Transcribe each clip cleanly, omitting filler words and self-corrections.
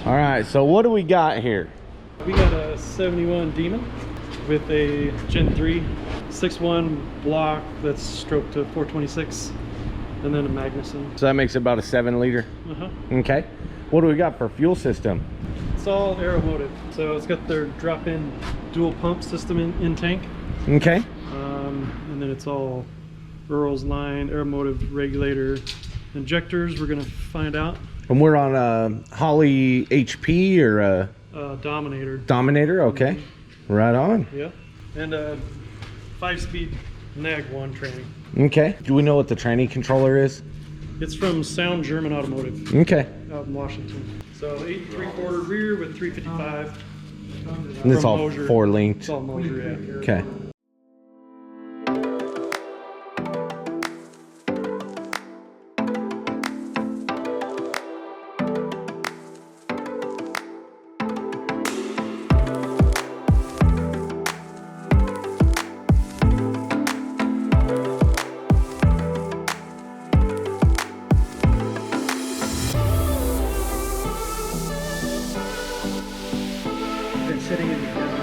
All right, so what do we got here? We got a 71 Demon with a Gen 3 6.1 block that's stroked to 426, and then a magnuson. So that makes it about a 7 liter. Okay. What do we got for fuel system? It's all Aeromotive, so it's got their drop-in dual pump system in tank. Okay. And then it's all Earl's line, Aeromotive regulator injectors. We're gonna find out. And we're on a Holley HP or a Dominator. Dominator, okay. Right on. Yeah. And a 5-speed nag 1 tranny. Okay. Do we know what the tranny controller is? It's from Sound German Automotive. Okay. Out in Washington. So 8 3/4 rear with 355. And it's all Moser. 4 linked. It's all Moser, yeah. Okay. Been sitting in the desert.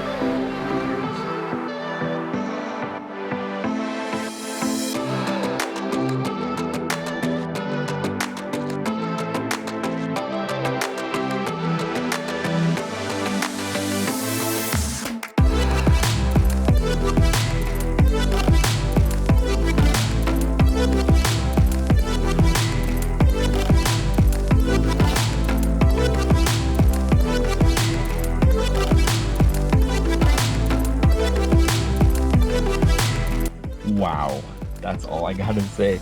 Wow, that's all I gotta say.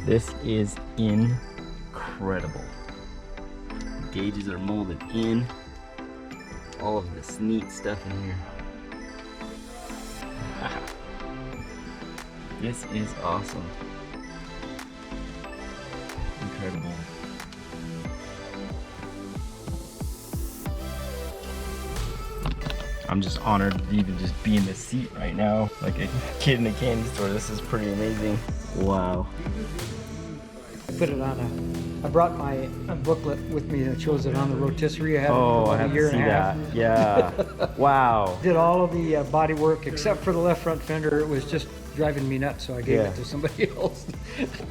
This is incredible. Gauges are molded in. All of this neat stuff in here. This is awesome. Incredible. I'm just honored to even just be in this seat right now, like a kid in a candy store. This is pretty amazing. Wow. I put it on I brought my booklet with me that shows it on the rotisserie. I had it Oh, for I about have a year to and see a half. that. Yeah. Wow. Did all of the body work except for the left front fender. It was just driving me nuts, so I gave it to somebody else.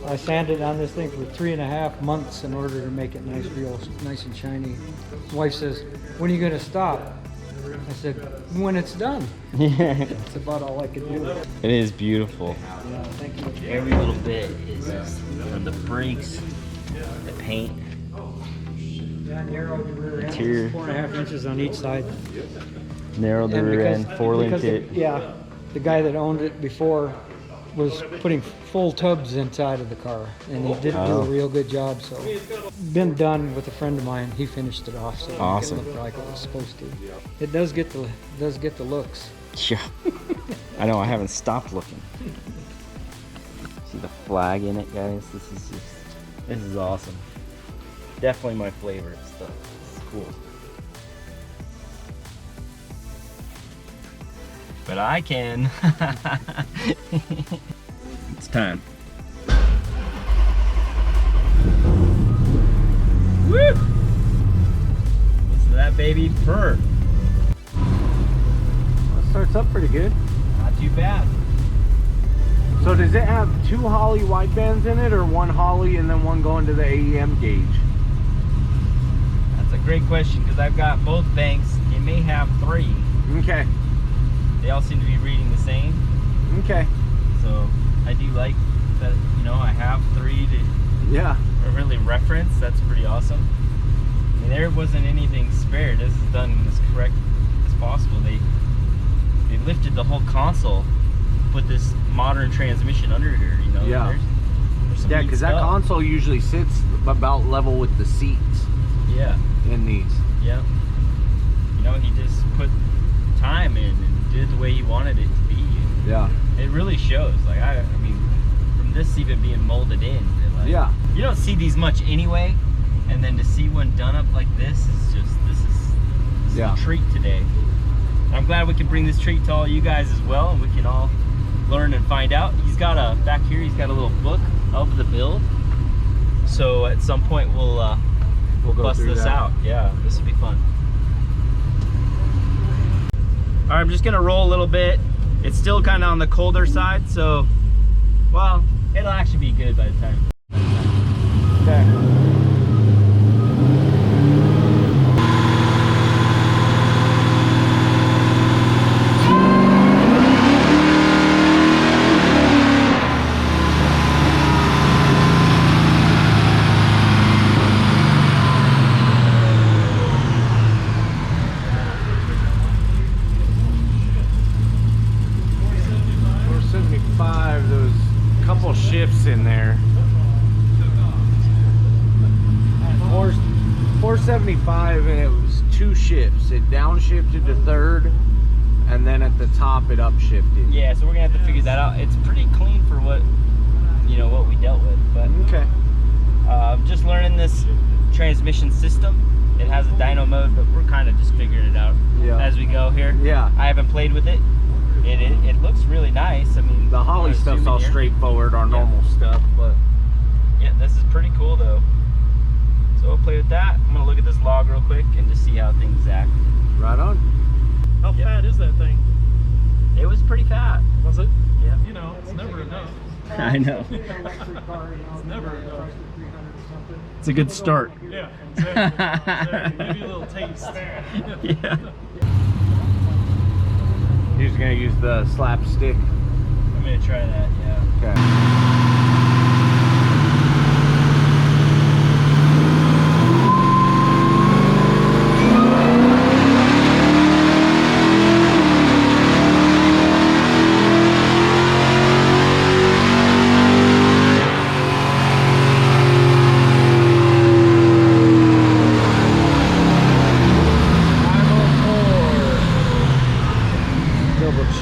I sanded on this thing for 3.5 months in order to make it nice, real nice and shiny. My wife says, "When are you gonna stop?" I said, "When it's done." Yeah. That's about all I could do. It is beautiful. Yeah, thank you. Every little bit is just from the brakes, the paint. Yeah, narrowed the rear end. Interior. 4.5 inches on each side. Narrowed the And rear because- end, 4-linked because it. Yeah, the guy that owned it before was putting full tubs inside of the car, and he didn't do a real good job. So, been done with a friend of mine. He finished it off, so Awesome. it looked like it was supposed to. It does get the looks. Yeah. I know, I haven't stopped looking. See the flag in it, guys? This is awesome. Definitely my favorite stuff. This is cool. But I can. It's time. Woo! Listen to that baby purr. Well, it starts up pretty good. Not too bad. So does it have 2 Holley widebands in it, or 1 Holley and then one going to the AEM gauge? That's a great question, because I've got both banks. It may have 3. Okay. They all seem to be reading the same. Okay. So I do like that, you know, I have 3 to Yeah. really reference. That's pretty awesome. I mean, there wasn't anything spared. This is done as correct as possible. They lifted the whole console, put this modern transmission under here, you know. Yeah. There's some Yeah, neat because that stuff. console usually sits about level with the seats Yeah. in these. Yeah. You know, he just put time in and did it the way he wanted it to be. And Yeah. it really shows. Like, I mean, from this even being molded in. And like, Yeah. You don't see these much anyway. And then to see one done up like this is just, this is Yeah. a treat today. I'm glad we can bring this treat to all you guys as well, and we can all learn and find out. He's got a, back here, he's got a little book of the build. So at some point we'll We'll go bust through this that. out. Yeah, this will be fun. All right, I'm just gonna roll a little bit. It's still kind of on the colder side, so, well, it'll actually be good by the time. Okay. Shifts in there. 475, and it was 2 shifts. It downshifted to 3rd, and then at the top it upshifted. Yeah, so we're gonna have to figure that out. It's pretty clean for what, you know, what we dealt with, but okay. Just learning this transmission system. It has a dyno mode, but we're kind of just figuring it out as we go here. Yeah. I haven't played with it. It looks really nice. I mean, the Holley stuff's all straightforward, our normal stuff, but yeah, this is pretty cool though. So we'll play with that. I'm gonna look at this log real quick and just see how things act. right on. How fat is that thing? It was pretty fat. Was it? Yeah. You know, it's never enough. I know. It's never enough. It's a good start. Yeah, exactly. Give you a little taste. Yeah. You're just gonna use the slapstick. I'm gonna try that, yeah. Okay.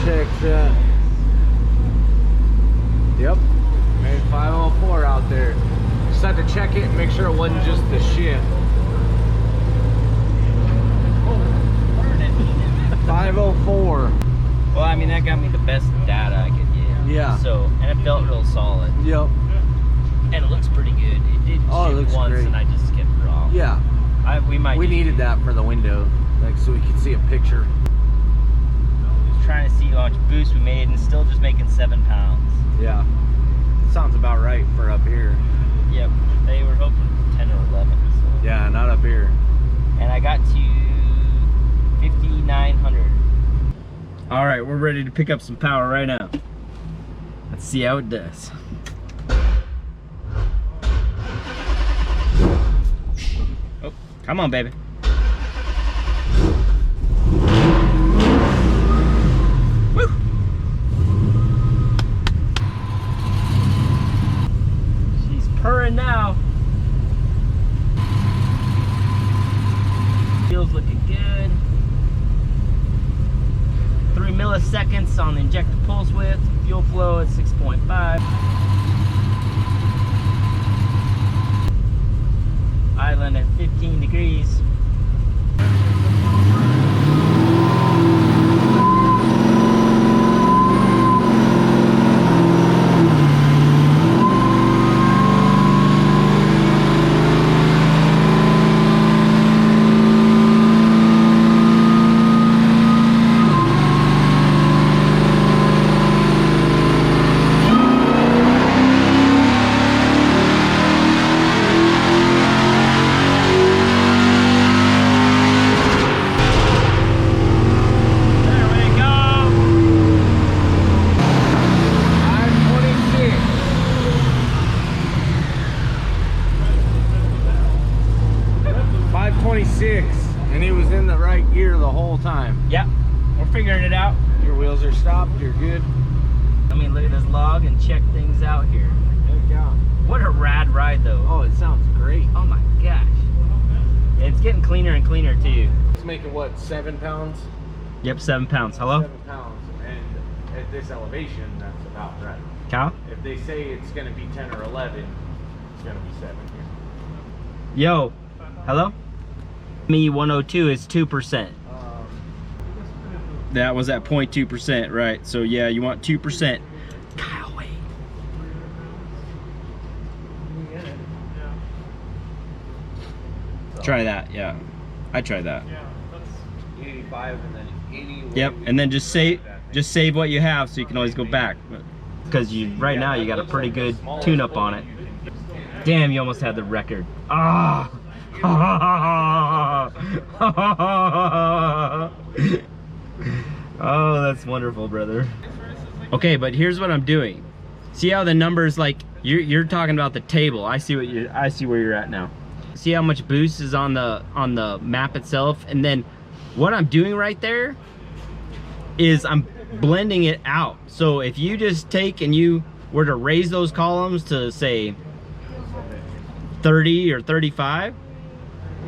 Check that. Yep, made 504 out there. Just had to check it and make sure it wasn't just the shift. 504. Well, I mean, that got me the best data I could get. Yeah. So, and it felt real solid. Yep. And it looks pretty good. It did Oh, it looks shift once, great. and I just kept it off. Yeah. We needed that for the window, like so we could see a picture. Trying to see how much boost we made, and still just making 7 pounds. Yeah. Sounds about right for up here. Yep. They were hoping 10 or 11. So. Yeah, not up here. And I got to 5,900. All right, we're ready to pick up some power right now. Let's see how it does. Oh, come on, baby. Woo! She's purring now. Feels looking good. 3 milliseconds on the injector pulse width. Fuel flow at 6.5. Island at 15 degrees. There we go. 526, and he was in the right gear the whole time. Yep, we're figuring it out. Your wheels are stopped, you're good. Let me look at this log and check things out here. What a rad ride though. Oh, it sounds great. Oh my gosh. It's getting cleaner and cleaner too. It's making what, 7 pounds? Yep, 7 pounds. Hello? 7 pounds, and at this elevation, that's about right. Cal? If they say it's gonna be 10 or 11, it's gonna be 7 here. Yo. Hello? Me 102 is 2%. That was at 0.2%, right? So yeah, you want 2%. Kyle, wait. Try that, yeah. I tried that. 85 and then any. Yep, and then just save what you have so you can always go back. Because right now you got a pretty good tune-up on it. Damn, you almost had the record. Ah! Oh, that's wonderful, brother. Okay, but here's what I'm doing. See how the numbers, like you're talking about the table. I see where you're at now. See how much boost is on the map itself, and then what I'm doing right there is I'm blending it out. So if you just take and you were to raise those columns to say 30 or 35,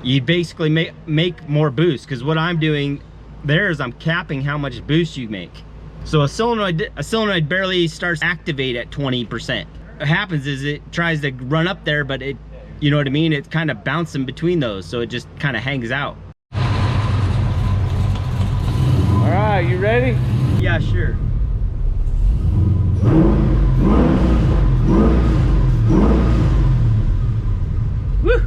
you basically make more boost, because what I'm doing there is I'm capping how much boost you make. So a solenoid barely starts to activate at 20%. What happens is it tries to run up there, but it, you know what I mean? It's kind of bouncing between those, so it just kind of hangs out. All right, you ready? Yeah, sure. Woo!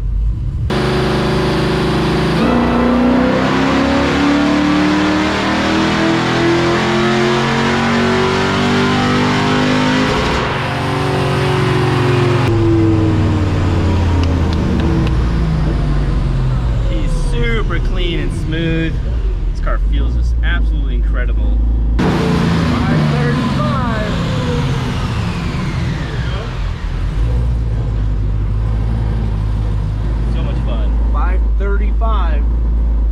He's super clean and smooth. This car feels just absolutely incredible. 535. So much fun. 535.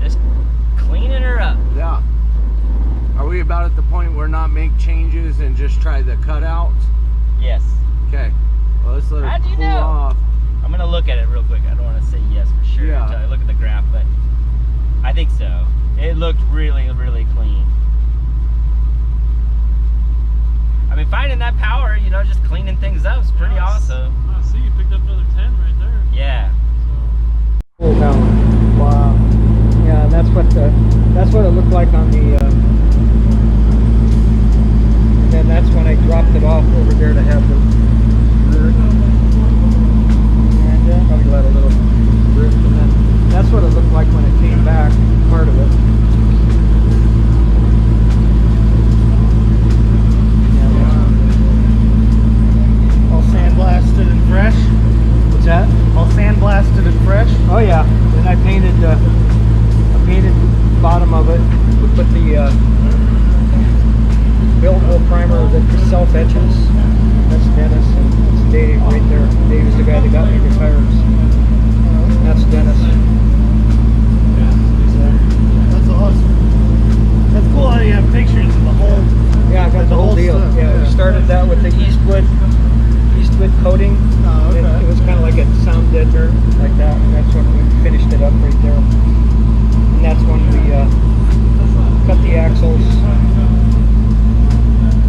Just cleaning her up. Yeah. Are we about at the point where not make changes and just try the cutouts? Yes. Okay. Well, let's let it How'd you cool know? off. I'm gonna look at it real quick. I don't want to say yes for sure Yeah. until I look at the graph, but I think so. It looked really, really clean. I mean, finding that power, you know, just cleaning things up is pretty awesome. I see you picked up another 10 right there. Yeah. Cool down. Wow. Yeah, that's what it looked like on the. And then that's when I dropped it off over there to have the rear. And probably let a little drift, and then that's what it looked like when it came back. Part of it. All sandblasted and fresh. What's that? All sandblasted and fresh. Oh yeah. Then I painted the bottom of it. We put the build hole primer that self etches. That's Dennis, and that's Dave right there. Dave is the guy that got me the tires. That's Dennis. That's awesome. That's cool how you have pictures of the whole. Yeah, I got the whole deal. stuff. Yeah, we started that with the Eastwood coating. Oh, okay. It was kind of like a sound deadener, like that. And that's when we finished it up right there. And that's when we cut the axles.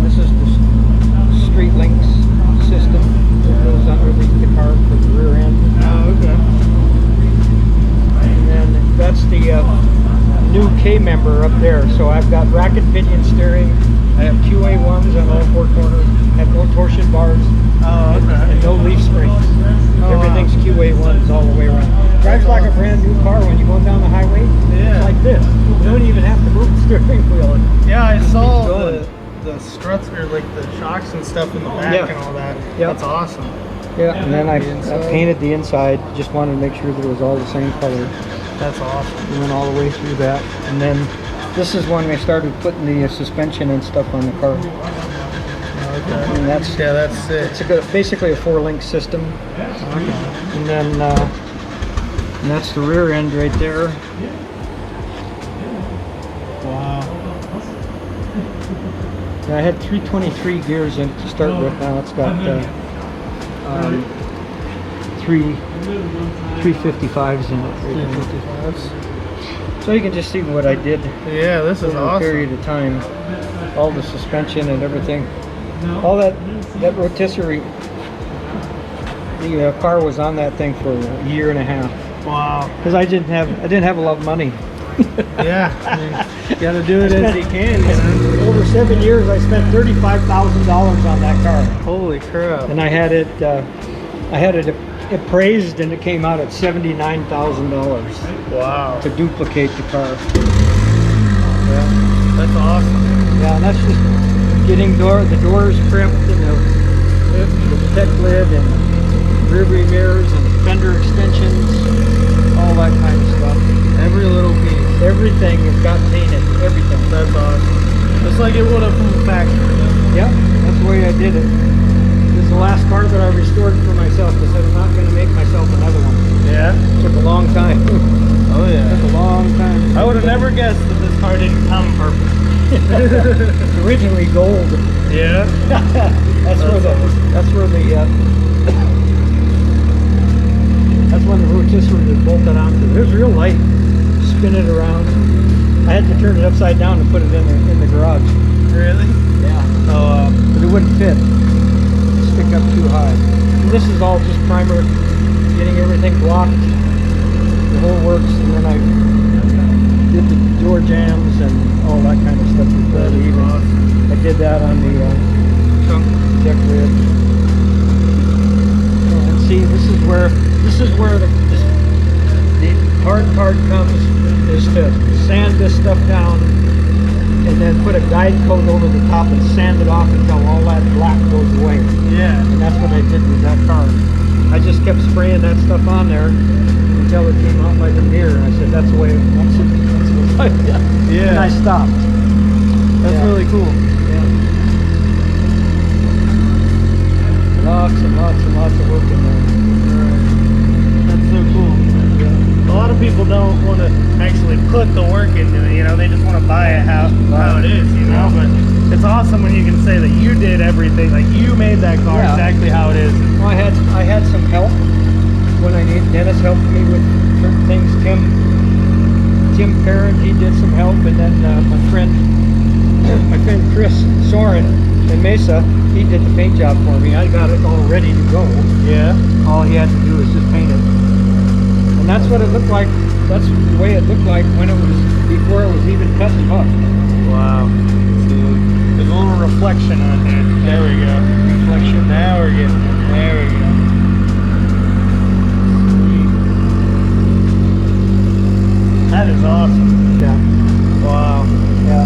This is the Street Links system that goes underneath the car for the rear end. Oh, okay. And then that's the new K-member up there. So I've got racket pinion steering. I have QA1s on all four corners. I have no torsion bars. Oh, okay. And no leaf springs. Everything's QA1s all the way around. Drives like a brand new car when you're going down the highway. Yeah. It's like this. You don't even have to move the steering wheel. Yeah, I saw going. the struts or like the shocks and stuff in the back Yeah. and all that. Yeah. That's awesome. Yeah, and then I The inside. painted the inside. Just wanted to make sure that it was all the same color. That's awesome. And then all the way through that. And then this is when we started putting the suspension and stuff on the car. Okay. And that's sick. it's basically a 4-link system. And then and that's the rear end right there. Wow. Yeah, I had 323 gears in to start with. Now it's got 355s in it. 355s. So you can just see what I did Yeah, this is over a awesome. period of time. All the suspension and everything. All that rotisserie. The car was on that thing for a year and a half Wow. because I didn't have a lot of money. Yeah. I mean, you gotta do it as you can, you know. Over 7 years, I spent $35,000 on that car, Holy crap. and I had it appraised and it came out at $79,000 Wow. to duplicate the car. Yeah. That's awesome. Yeah, and that's just getting the doors prepped and the protect lid and rear view mirrors and fender extensions, all that kind of stuff. Every little piece. Everything has got painted, everything. That's awesome. Just like it would have from the factory. Yep, that's the way I did it. This is the last car that I restored for myself because I was not going to make myself another one. Yeah. It took a long time. Oh yeah. It took a long time. I would have never guessed that this car didn't come purple. It's originally gold. Yeah. That's where the that's when the rotisserie was bolted onto. There's real light. Spin it around. I had to turn it upside down to put it in the garage. Really? Yeah. Oh. But it wouldn't fit. Stick up too high. And this is all just primer, getting everything blocked. The whole works, and then I did the door jams and all that kind of stuff before That is leaving. awesome. I did that on the trunk deck lid. And see, this is where the hard part comes, is to sand this stuff down and then put a guide coat over the top and sand it off until all that black goes away. Yeah. And that's what I did with that car. I just kept spraying that stuff on there until it came out like a mirror. I said, that's the way that's it like. Yeah. And I stopped. That's really cool. Yeah. Lots and lots and lots of work in there. That's so cool. A lot of people don't want to actually put the work into it, you know, they just want to buy it how it is, you know, but it's awesome when you can say that you did everything, like you made that car exactly how it is. Well, I had some help when I needed. Dennis helped me with certain things. Tim Parent, he did some help, and then my friend Chris Soren in Mesa, he did the paint job for me. I got it all ready to go. Yeah. All he had to do was just paint it. And that's what it looked like. That's the way it looked like when it was, before it was even cut and buffed. Wow. So there's a little reflection on here. There we go. Reflection. Now we're getting it. There we go. Sweet. That is awesome. Yeah. Wow. Yeah.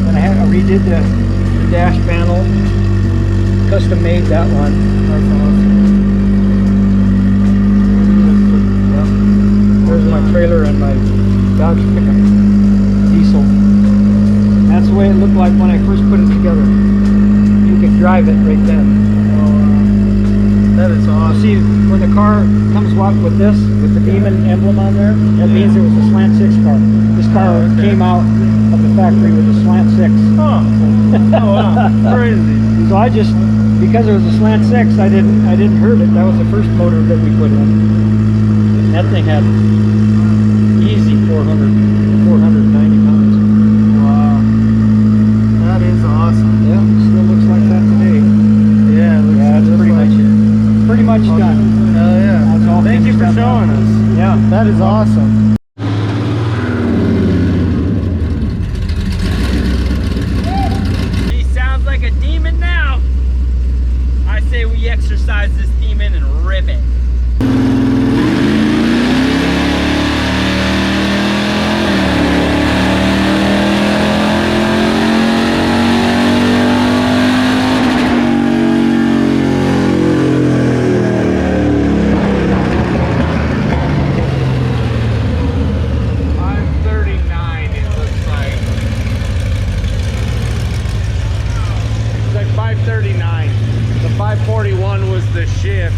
And I redid the dash panel. Custom made that one. That's awesome. There's my trailer and my Dodge pickup diesel. That's the way it looked like when I first put it together. You could drive it right then. That is awesome. See, when the car comes with this, with the Demon emblem on there, that means it was a slant 6 car. This car came out of the factory with a slant 6. Oh, oh wow, crazy. So I just, because it was a slant 6, I didn't hurt it. That was the first motor that we put in. That thing had easy 490 pounds. Wow. That is awesome. Yeah, still looks like that today. Yeah, it looks That's just pretty like much it. Pretty much done. Oh yeah. That's all Thank you for finished up. showing us. Yeah. That is awesome. He sounds like a demon now. I say we exercise this demon and rip it. The 541 was the shift.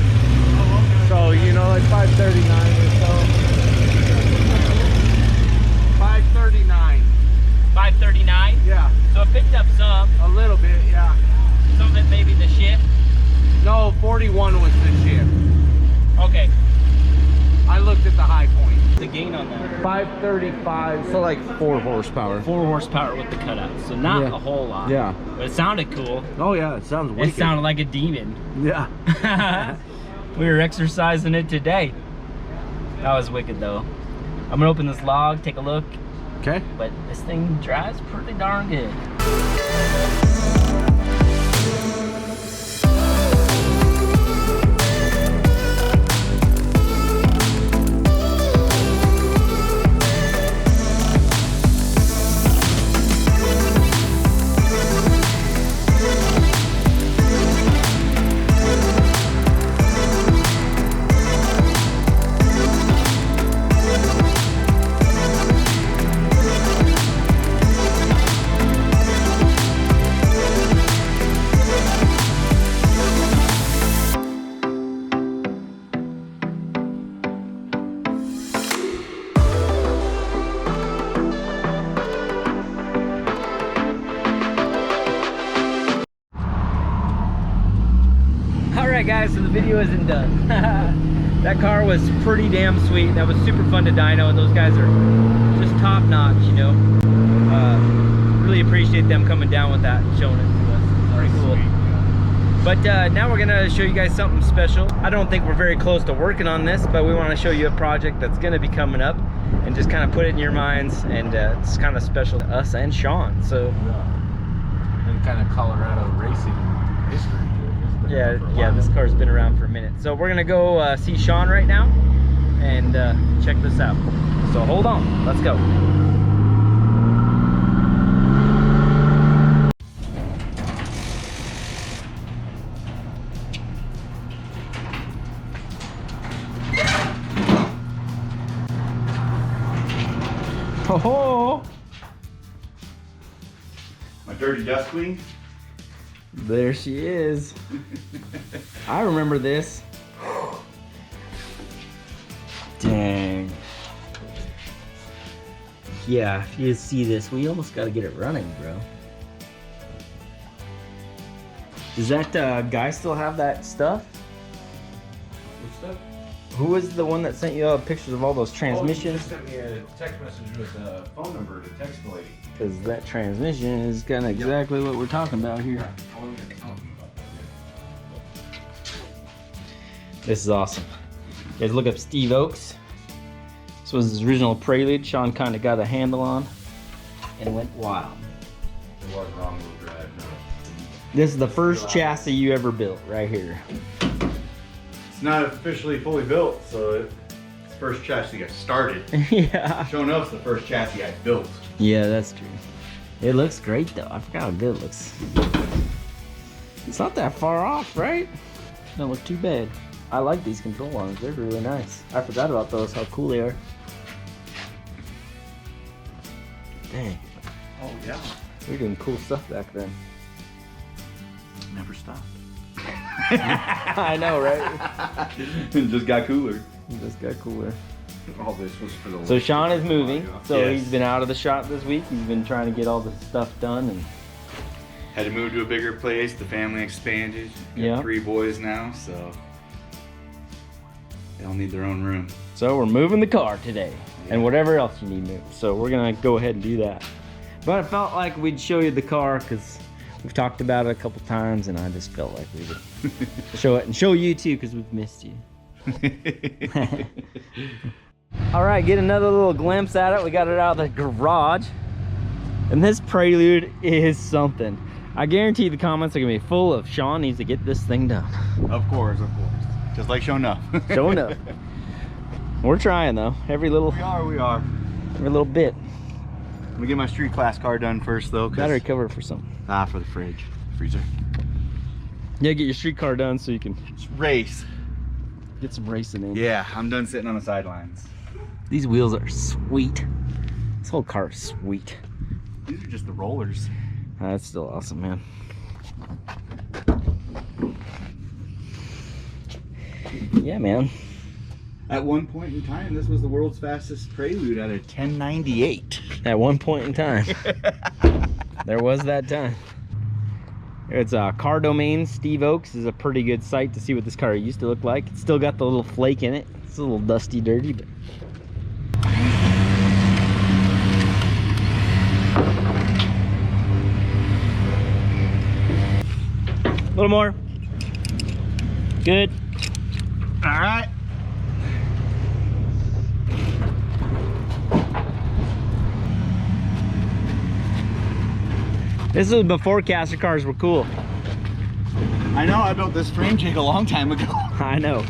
So, you know, like 539 or so. 539. 539? Yeah, So it picked up some. a little bit, yeah. Some of it maybe the shift. No, 41 was the shift. Okay. I looked at the high point. The gain on that. 535, so like 4 horsepower. 4 horsepower with the cutout. So not Yeah. a whole lot. Yeah. But it sounded cool. Oh yeah, it sounds wicked. It sounded like a demon. Yeah. We were exercising it today. That was wicked though. I'm gonna open this log, take a look. Okay. But this thing drives pretty darn good. right, guys, so the video isn't done. That car was pretty damn sweet. That was super fun to dyno, and those guys are just top notch, you know. Really appreciate them coming down with that and showing it to us. It's pretty cool. But now we're gonna show you guys something special. I don't think we're very close to working on this, but we want to show you a project that's gonna be coming up and just kind of put it in your minds, and it's kind of special to us and Shawn. So and kind of Colorado racing history. yeah, this car's been around for a minute. So we're gonna go see Shawn right now and check this out. So hold on, let's go. Oh, My dirty dust queen. there she is. I remember this. Dang. Yeah, if you see this, we almost got to get it running, bro. Does that guy still have that stuff? What's that? Who was the one that sent you pictures of all those transmissions? Oh, you just sent me a text message with a phone number to text the lady. Because that transmission is kind of exactly what we're talking about here. This is awesome. You guys look up Steve Oaks. This was his original Prelude. Shawn kind of got a handle on and went wild. It was wrong wheel drive. No. This is the first chassis you ever built right here. It's not officially fully built, so it's the first chassis I started. Yeah. Sho'nuff's the first chassis I built. Yeah, that's true. It looks great though. I forgot how good it looks. It's not that far off, right? Don't look too bad. I like these control arms. They're really nice. I forgot about those, how cool they are. Dang. Oh yeah. We're doing cool stuff back then. Never stopped. I know, right? It just got cooler. It just got cooler. All this was for the. So Shawn is moving. So Yes. he's been out of the shop this week. He's been trying to get all this stuff done, and Had to move to a bigger place. The family expanded. Got Yeah. 3 boys now, so they all need their own room. so we're moving the car today, and whatever else you need moved. So we're gonna go ahead and do that. But I felt like we'd show you the car because we've talked about it a couple times, and I just felt like we would show it and show you too because we've missed you. All right, get another little glimpse at it. We got it out of the garage, and this Prelude is something. I guarantee the comments are gonna be full of Shawn needs to get this thing done. Of course. Just like Sho'nuff. Sho'nuff. We're trying though. Every little We are. every little bit. I'm gonna get my street class car done first though. Battery cover for something. For the fridge. Freezer. Yeah, get your street car done so you can Race. get some racing in. Yeah, I'm done sitting on the sidelines. These wheels are sweet. This whole car is sweet. These are just the rollers. That's still awesome, man. Yeah, man. At one point in time, this was the world's fastest Prelude at a 1098. At one point in time. There was that time. It's Car Domain. Steve Oaks is a pretty good site to see what this car used to look like. It's still got the little flake in it. It's a little dusty, dirty, but a little more. Good. All right. This was before caster cars were cool. I know, I built this frame jig a long time ago. I know.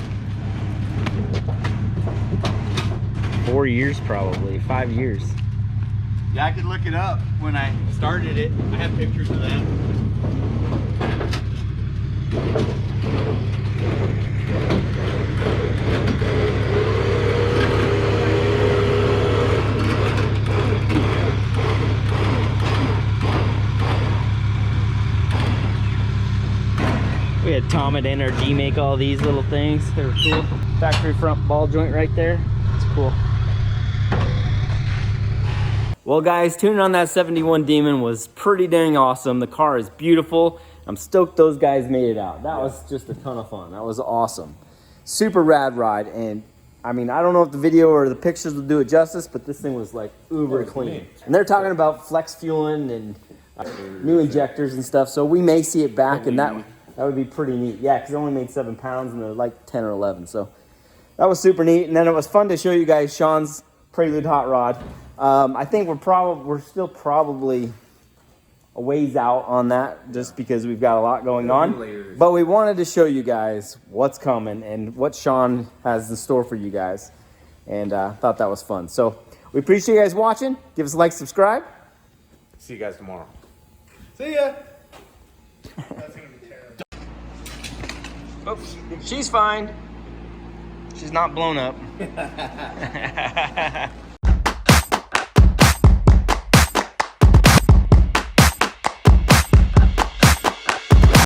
4 years probably, 5 years. Yeah, I could look it up when I started it. I have pictures of that. We had Tom at NRG make all these little things. They were cool. Factory front ball joint right there. It's cool. Well guys, tuning on that 71 Demon was pretty dang awesome. The car is beautiful. I'm stoked those guys made it out. That was just a ton of fun. That was awesome. Super rad ride. And I mean, I don't know if the video or the pictures will do it justice, but this thing was like uber clean. And they're talking about flex fueling and new injectors and stuff. So we may see it back, and that would be pretty neat. Yeah, because it only made 7 pounds and they're like 10 or 11. So that was super neat. And then it was fun to show you guys Shawns Prelude hot rod. I think we're still probably a ways out on that, just because we've got a lot going on. But we wanted to show you guys what's coming and what Shawn has in store for you guys, and thought that was fun. So we appreciate you guys watching. Give us a like, subscribe. See you guys tomorrow. See ya. That's gonna be terrible. Oops, she's fine. She's not blown up.